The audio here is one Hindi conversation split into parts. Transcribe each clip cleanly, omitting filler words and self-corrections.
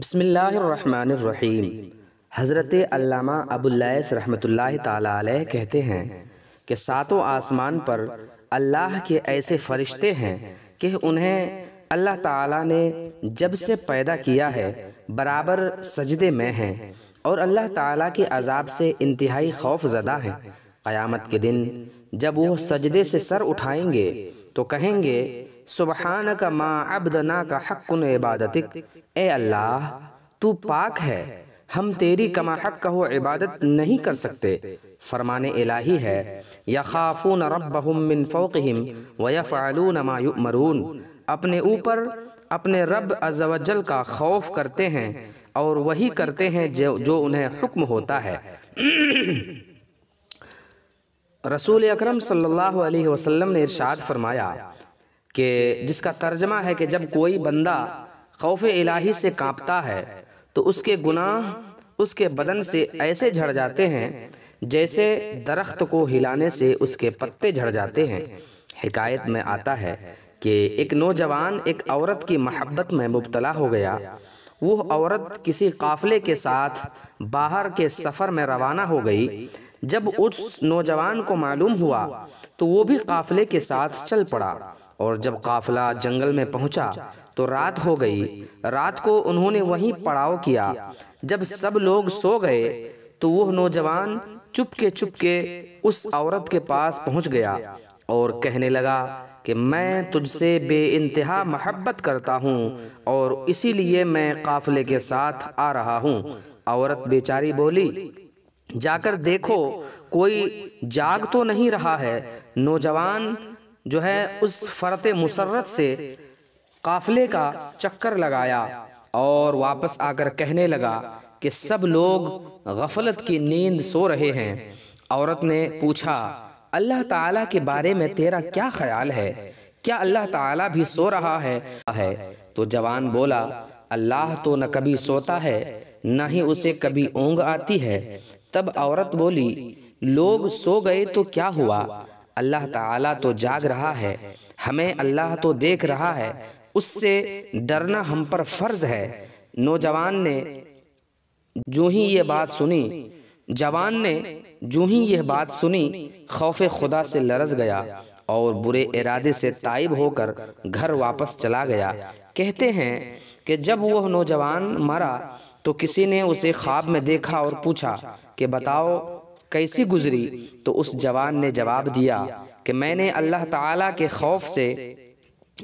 बिस्मिल्लाहिर्रहमानिर्रहीम। हज़रत अल्लामा अबुल लैस रहमतुल्लाहि ताला अलैह कहते हैं कि सातों आसमान पर अल्लाह के ऐसे फ़रिश्ते हैं कि उन्हें अल्लाह ताला ने जब से पैदा किया है बराबर सजदे में हैं और अल्लाह ताला के अज़ाब से इंतहाई खौफज़दा हैं। क़यामत के दिन जब वो सजदे से सर उठाएंगे तो कहेंगे, सुबहानका मा अब्दना का हक़्क़ुन इबादतिक, ए अल्लाह तू पाक है, हम तेरी कमा हक़ कहो इबादत नहीं कर सकते। फरमाने इलाही है, यख़ाफ़ून रब्बहुम मिन फ़ौक़िहिम व यफ़अलून मा युअमरून, अपने ऊपर अपने रब अज़्ज़ व जल का खौफ करते हैं और वही करते हैं जो उन्हें हुक्म होता है। रसूल अकरम सल्लल्लाहु अलैहि वसल्लम ने इरशाद फरमाया कि जिसका तर्जमा है कि जब कोई बंदा खौफ़े इलाही से कांपता है तो उसके गुनाह उसके बदन से ऐसे झड़ जाते हैं जैसे दरख्त को हिलाने से उसके पत्ते झड़ जाते हैं। हिकायत में आता है कि एक नौजवान एक औरत की मोहब्बत में मुब्तला हो गया। वो औरत किसी काफ़िले के साथ बाहर के सफ़र में रवाना हो गई। जब उस नौजवान को मालूम हुआ तो वो भी काफ़िले के साथ चल पड़ा और जब काफ़िला जंगल में पहुंचा तो रात हो गई। रात को उन्होंने वहीं पड़ाव किया। जब सब लोग सो गए तो वो नौजवान चुपके उस औरत के पास पहुंच गया और कहने लगा कि मैं तुझसे बेइंतहा मोहब्बत करता हूं और इसीलिए मैं काफ़िले के साथ आ रहा हूं। औरत बेचारी बोली, जाकर देखो कोई जाग तो नहीं रहा है। नौजवान जो है उस फ़रते मुसर्रत से काफ़िले का चक्कर लगाया और वापस आकर कहने लगा कि सब लोग गफलत की नींद सो रहे हैं। औरत ने पूछा, अल्लाह ताला के बारे में तेरा क्या ख्याल है? क्या अल्लाह ताला भी सो रहा है? तो जवान बोला, अल्लाह तो न कभी सोता है न ही उसे कभी ऊँघ आती है। तब औरत बोली, लोग सो गए तो क्या हुआ? अल्लाह ताला तो जाग रहा है, हमें अल्लाह तो देख रहा है, उससे डरना हम पर फर्ज है। नौजवान ने जो ही ये बात सुनी खौफे खुदा से लरज़ गया और बुरे इरादे से ताइब होकर घर वापस चला गया। कहते हैं कि जब वह नौजवान मरा तो किसी ने उसे ख्वाब में देखा और पूछा कि बताओ कैसी गुजरी? तो उस जवान ने जवाब दिया कि मैंने अल्लाह ताला के खौफ से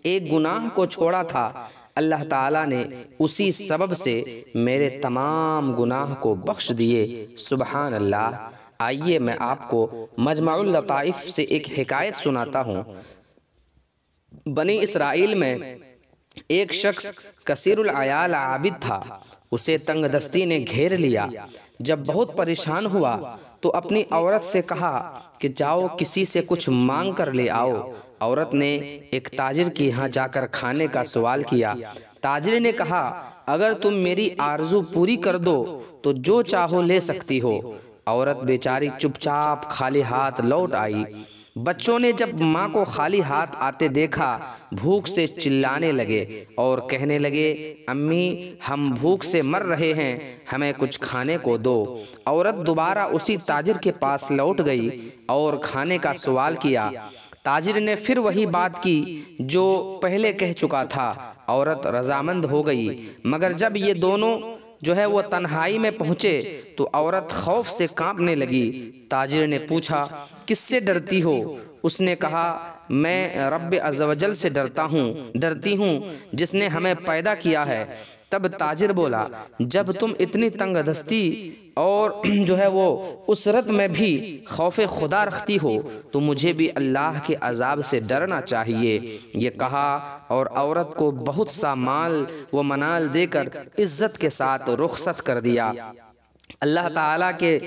एक गुनाह को छोड़ा था। अल्लाह ताला ने उसी सबब से मेरे तमाम गुनाह को बख्श दिए। सुबहान अल्लाह। आइए मैं आपको मजमाउल लताइफ से एक हिकायत सुनाता हूँ। बनी इसराइल में एक शख्स कसीरुल अयाल आबिद था। उसे तंगदस्ती ने घेर लिया। जब बहुत परेशान हुआ तो अपनी औरत से कहा कि जाओ किसी से कुछ मांग कर ले आओ। औरत ने एक ताजिर के यहाँ जाकर खाने का सवाल किया। ताजिर ने कहा, अगर तुम मेरी आरजू पूरी कर दो तो जो चाहो ले सकती हो। औरत बेचारी चुपचाप खाली हाथ लौट आई। बच्चों ने जब माँ को खाली हाथ आते देखा भूख से चिल्लाने लगे और कहने लगे, अम्मी हम भूख से मर रहे हैं, हमें कुछ खाने को दो। औरत दोबारा उसी ताजिर के पास लौट गई और खाने का सवाल किया। ताजिर ने फिर वही बात की जो पहले कह चुका था। औरत रजामंद हो गई, मगर जब ये दोनों जो है वो तन्हाई में पहुंचे तो औरत खौफ से कांपने लगी। ताजिर ने पूछा, किससे डरती हो? उसने कहा, मैं रब्बे अज़्ज़ व जल से डरती हूँ जिसने हमें पैदा किया है। तब ताजिर बोला, जब तुम इतनी तंगदस्ती और जो है वो उसरत में भी खौफे खुदा रखती हो तो मुझे भी अल्लाह के अजाब से डरना चाहिए। ये कहा और औरत को बहुत सा माल व मनाल देकर इज्जत के साथ रुखसत कर दिया। अल्लाह ताला के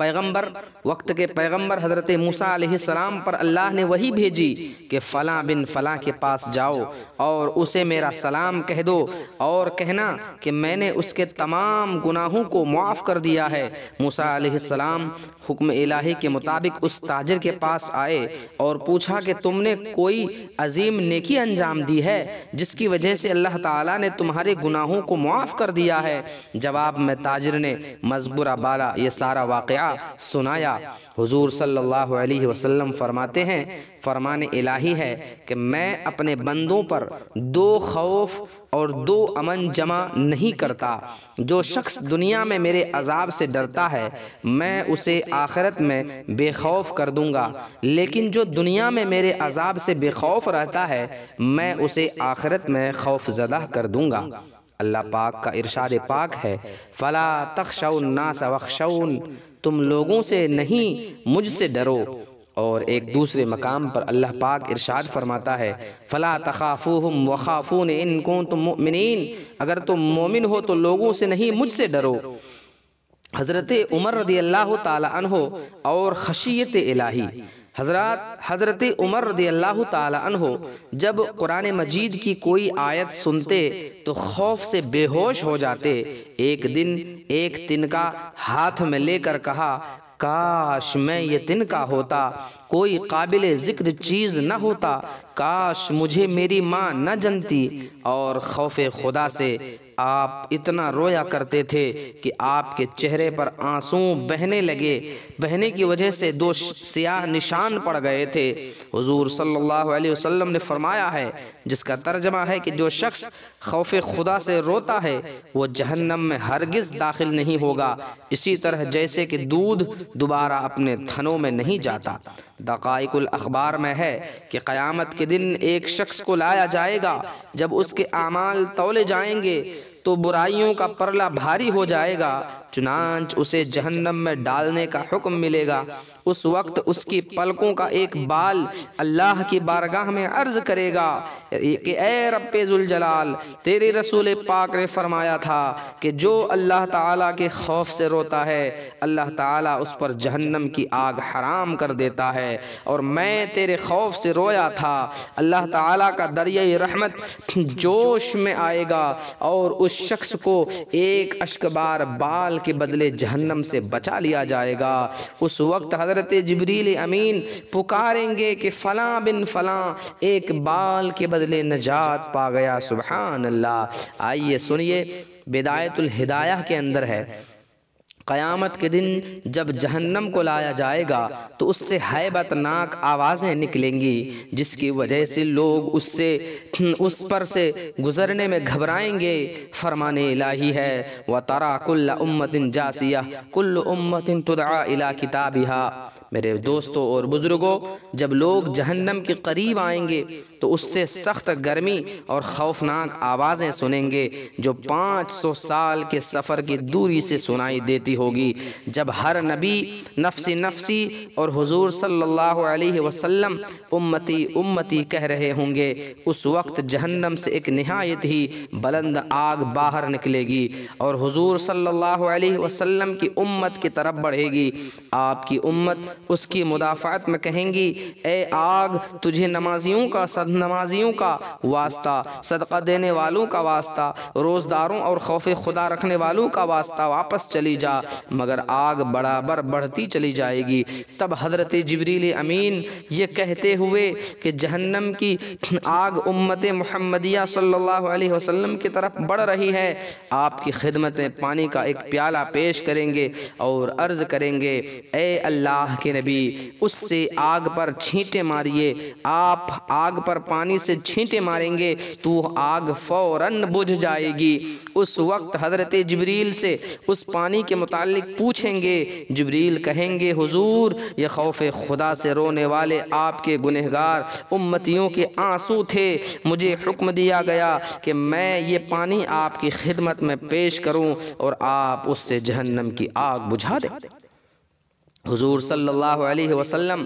पैगंबर, वक्त के पैगंबर हज़रत मूसा अलैहिस्सलाम पर अल्लाह ने वही भेजी कि फ़लाँ बिन फ़लाँ के पास जाओ और उसे मेरा सलाम कह दो और कहना कि मैंने उसके तमाम गुनाहों को मुआफ़ कर दिया है। मूसा अलैहिस्सलाम हुक्म इलाही के मुताबिक उस ताजिर के पास आए और पूछा कि तुमने कोई अजीम नेकी अंजाम दी है जिसकी वजह से अल्लाह ताला ने तुम्हारे गुनाहों को मुआफ़ कर दिया है। जवाब में ताजिर ने मज़बूरा बाला ये सारा वाक़या सुनाया। हुजूर सल्लल्लाहु अलैहि वसल्लम फरमाते हैं, फरमान इलाही है कि मैं अपने बंदों पर 2 खौफ और 2 अमन जमा नहीं करता। जो शख्स दुनिया में मेरे अजाब से डरता है मैं उसे आखिरत में बेखौफ कर दूंगा, लेकिन जो दुनिया में मेरे अजाब से बेखौफ रहता है मैं उसे आखिरत में खौफज़दा कर दूंगा। अल्लाह पाक का इरशाद पाक है, फ़ला तख़शौन नास वख़शौन, तुम लोगों से नहीं मुझसे डरो। और एक दूसरे मकाम पर अल्लाह पाक इरशाद फरमाता है, फ़ला तख़ाफ़ूहुम वख़ाफ़ून इन कुंतुम मुमिनीन, अगर तुम मोमिन हो तो लोगों से नहीं मुझसे डरो। हज़रत उमर रदियल्लाहु ताला अन्हो और खशियत इलाही, हज़रत उमर रदियल्लाहु ताला अन्हो जब कुरान मजीद की कोई आयत सुनते तो खौफ से बेहोश हो जाते। एक दिन एक तिनका हाथ में लेकर कहा, काश मैं ये तिनका होता, कोई काबिल ज़िक्र चीज़ न होता, काश मुझे मेरी माँ न जनती। और खौफ खुदा से आप इतना रोया करते थे कि आपके चेहरे पर आंसू बहने लगे, बहने की वजह से 2 सियाह निशान पड़ गए थे। हुजूर सल्लल्लाहु अलैहि वसल्लम ने फरमाया है, जिसका तर्जमा है कि जो शख्स खौफ खुदा से रोता है वो जहन्नम में हरगिज़ दाखिल नहीं होगा, इसी तरह जैसे कि दूध दोबारा अपने थनों में नहीं जाता। दक़ाइकुल अखबार में है कि क़यामत के दिन एक शख्स को लाया जाएगा, जब उसके आमाल तौले जाएंगे तो बुराइयों का परला भारी हो जाएगा, चुनांच उसे जहन्नम में डालने का हुक्म मिलेगा। उस वक्त उसकी पलकों का एक बाल अल्लाह की बारगाह में अर्ज करेगा कि ए रब्बे ज़ुल जलाल, तेरे रसूल पाक ने फरमाया था कि जो अल्लाह ताला के खौफ से रोता है अल्लाह ताला उस पर जहन्नम की आग हराम कर देता है, और मैं तेरे खौफ से रोया था। अल्लाह ताला का दरिया रहमत जोश में आएगा और उस शख्स को एक अश्कबार बाल के बदले जहन्नम से बचा लिया जाएगा। उस वक्त हज़रत जिब्रील अमीन पुकारेंगे कि फ़लाँ बिन फ़लाँ एक बाल के बदले नजात पा गया। सुभान अल्लाह। आइए सुनिए, बिदायतुल हिदायह के अंदर है, क़यामत के दिन जब जहन्नम को लाया जाएगा तो उससे हैबतनाक आवाज़ें निकलेंगी जिसकी वजह से लोग उस पर से गुज़रने में घबराएंगे। फरमाने इलाही है, व तरा कुल्ल उम्मतिन जासिया कुल्लु उम्मतिन तुदआ इला किताबिहा। मेरे दोस्तों और बुज़ुर्गों, जब लोग जहन्नम के करीब आएंगे तो उससे सख्त गर्मी और खौफनाक आवाज़ें सुनेंगे जो 500 साल के सफ़र की दूरी से सुनाई देती होगी। जब हर नबी नफ्सी नफ्सी और हुजूर सल्लल्लाहु अलैहि वसल्लम उम्मती उम्मती कह रहे होंगे, उस वक्त जहन्नम से एक निहायत ही बुलंद आग बाहर निकलेगी और हुजूर सल्लल्लाहु अलैहि वसल्लम की उम्मत की तरफ बढ़ेगी। आपकी उम्मत उसकी मुदाफ़ात में कहेंगी, ए आग, तुझे नमाजियों का वास्ता, सदका देने वालों का वास्ता, रोज़दारों और खौफ खुदा रखने वालों का वास्ता, वापस चली जा। मगर आग बराबर बढ़ती चली जाएगी। तब हज़रत जिब्रील अमीन ये कहते हुए कि जहन्नम की आग उम्मत मुहम्मदिया सल्लल्लाहु अलैहि वसल्लम की तरफ बढ़ रही है, आपकी खिदमत में पानी का एक प्याला पेश करेंगे और अर्ज़ करेंगे, ए अल्लाह के नबी, उससे आग पर छींटे मारिए। आप आग पर पानी से छींटे मारेंगे तो आग फौरन बुझ जाएगी। उस वक्त हज़रत जिब्रील से उस पानी के मुताल्लिक पूछेंगे। जिब्रील कहेंगे, हुजूर, ये खौफ खुदा से रोने वाले आपके गुनहगार उम्मतियों के आंसू थे। मुझे हुक्म दिया गया कि मैं ये पानी आपकी खिदमत में पेश करूं और आप उससे जहन्नम की आग बुझा दें। हुजूर सल्लल्लाहु अलैहि वसल्लम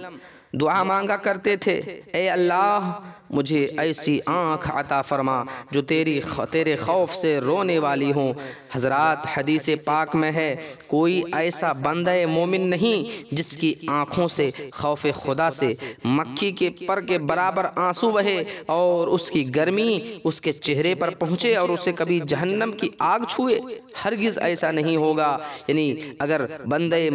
दुआ मांगा करते थे, ए अल्लाह मुझे ऐसी आँख अता फरमा जो तेरे खौफ से रोने वाली हों। हज़रात, हदीस पाक में है, कोई ऐसा बंदे मोमिन नहीं जिसकी आँखों से खौफ खुदा से मक्खी के पर के बराबर आंसू बहे और उसकी गर्मी उसके चेहरे पर पहुँचे और उसे कभी जहन्नम की आग छुए। हरगिज़ ऐसा नहीं होगा। यानी अगर बंदे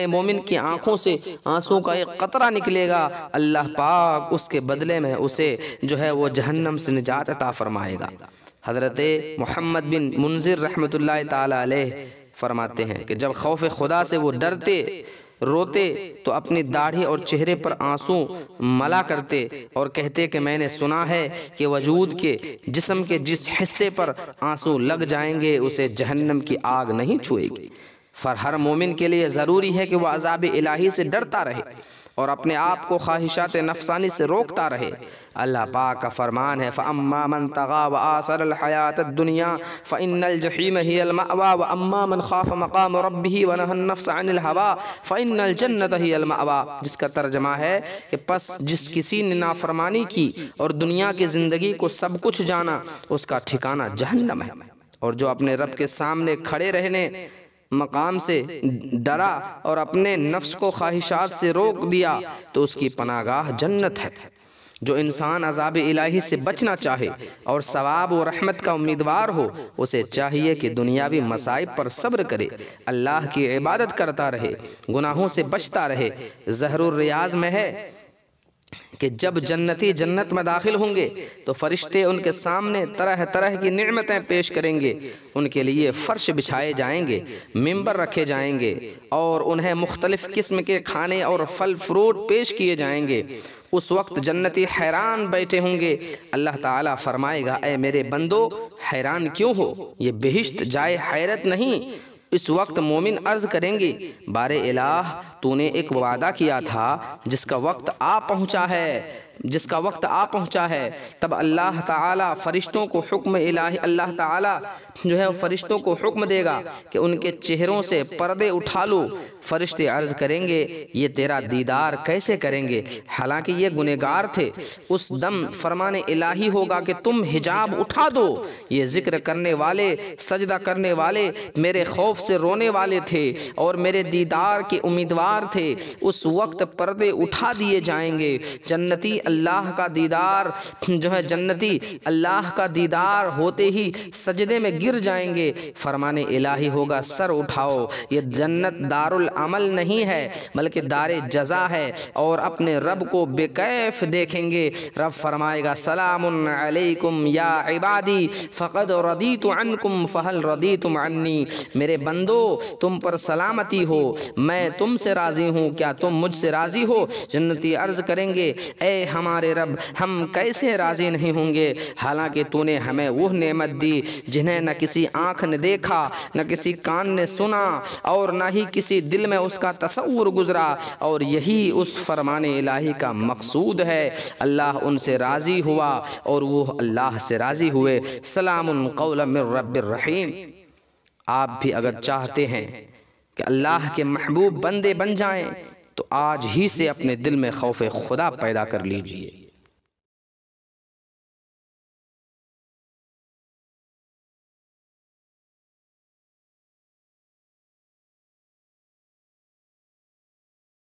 मोमिन की आँखों से आंसू का एक कतरा निकलेगा, अल्लाह पाक उसके बदले में उसे जो है वो जहन्नम से निजात अता फरमाएगा। हज़रत मोहम्मद बिन मुंज़िर रहमतुल्लाह ताला अलैह फरमाते हैं कि जब खौफ खुदा से वो डरते रोते तो अपनी दाढ़ी और चेहरे पर आंसू मला करते और कहते कि मैंने सुना है कि वजूद के जिस्म के जिस हिस्से पर आंसू लग जाएंगे उसे जहन्नम की आग नहीं छुएगी। पर हर मोमिन के लिए ज़रूरी है कि वह अज़ाब इलाही से डरता रहे और अपने आप को ख्वाहिशात नफसानी से रोकता रहे। अल्लाह पाक का फरमान है, फ़अम्मा मन तग़ा व आसरल हयातद दुनिया फ़इन्नल जहीम हियल मअवा व अम्मा मन ख़ाफ़ मक़ाम रब्बिही व नहन नफ्स अनिल हवा फ़इन्नल जन्नत हियल मअवा। जिसका तर्जमा है कि बस जिस किसी ने नाफरमानी की और दुनिया की ज़िंदगी को सब कुछ जाना, उसका ठिकाना जहन्नम है। और जो अपने रब के सामने खड़े रहने मकाम से डरा और अपने नफ्स को ख्वाहिशात से रोक दिया तो उसकी पनागाह जन्नत है। जो इंसान अज़ाब इलाही से बचना चाहे और सवाब और रहमत का उम्मीदवार हो, उसे चाहिए कि दुनियावी मसाइब पर सब्र करे, अल्लाह की इबादत करता रहे, गुनाहों से बचता रहे। ज़हरुर रियाज़ में है कि जब जन्नती जन्नत में दाखिल होंगे तो फरिश्ते उनके सामने तरह तरह की नेमतें पेश करेंगे। उनके लिए फ़र्श बिछाए जाएंगे, मिंबर रखे जाएंगे और उन्हें मुख्तलिफ़ किस्म के खाने और फल फ्रूट पेश किए जाएंगे। उस वक्त जन्नती हैरान बैठे होंगे। अल्लाह ताला फरमाएगा, ए मेरे बंदो, हैरान क्यों हो? ये बेहिश्त जाए हैरत नहीं। इस वक्त मोमिन अर्ज करेंगे, बारे इलाह, तूने एक वादा किया था जिसका वक्त आ पहुँचा है, तब अल्लाह ताला फरिश्तों को हुक्म इलाही, अल्लाह ताला जो है फरिश्तों को हुक्म देगा कि उनके चेहरों से पर्दे उठा लो। फरिश्ते अर्ज करेंगे, ये तेरा दीदार कैसे करेंगे, हालांकि ये गुनहगार थे। उस दम फरमाने इलाही होगा कि तुम हिजाब उठा दो, ये जिक्र करने वाले, सजदा करने वाले मेरे खौफ से रोने वाले थे और मेरे दीदार के उम्मीदवार थे। उस वक्त पर्दे उठा दिए जाएंगे। जन्नती अल्लाह का दीदार जो है, जन्नती अल्लाह का दीदार होते ही सजदे में गिर जाएंगे। फरमाने इलाही होगा, सर उठाओ, ये जन्नत दारुल अमल नहीं है बल्कि दारे जजा है, और अपने रब को बेकैफ देखेंगे। रब फरमाएगा, सलामुन अलैकुम या इबादी फ़क़द रदीतु अन्कुम फ़हल रदीतुम अन्नी। मेरे बंदो, तुम पर सलामती हो, मैं तुमसे राज़ी हूँ, क्या तुम मुझसे राज़ी हो? जन्नती अर्ज़ करेंगे, ए हमारे रब, हम कैसे राज़ी नहीं होंगे, हालांकि तूने हमें वह नेमत दी जिन्हें न किसी आँख ने देखा, न किसी कान ने सुना और न ही किसी दिल में उसका तसव्वुर गुजरा, और यही उस फरमाने इलाही का मकसूद है। अल्लाह उनसे राज़ी हुआ और वो अल्लाह से राज़ी हुए। सलामुन क़ौलन मिर रब्बिर रहीम। आप भी अगर चाहते हैं कि अल्लाह के महबूब बंदे बन जाएं तो आज ही से अपने दिल में खौफ खुदा पैदा कर लीजिए।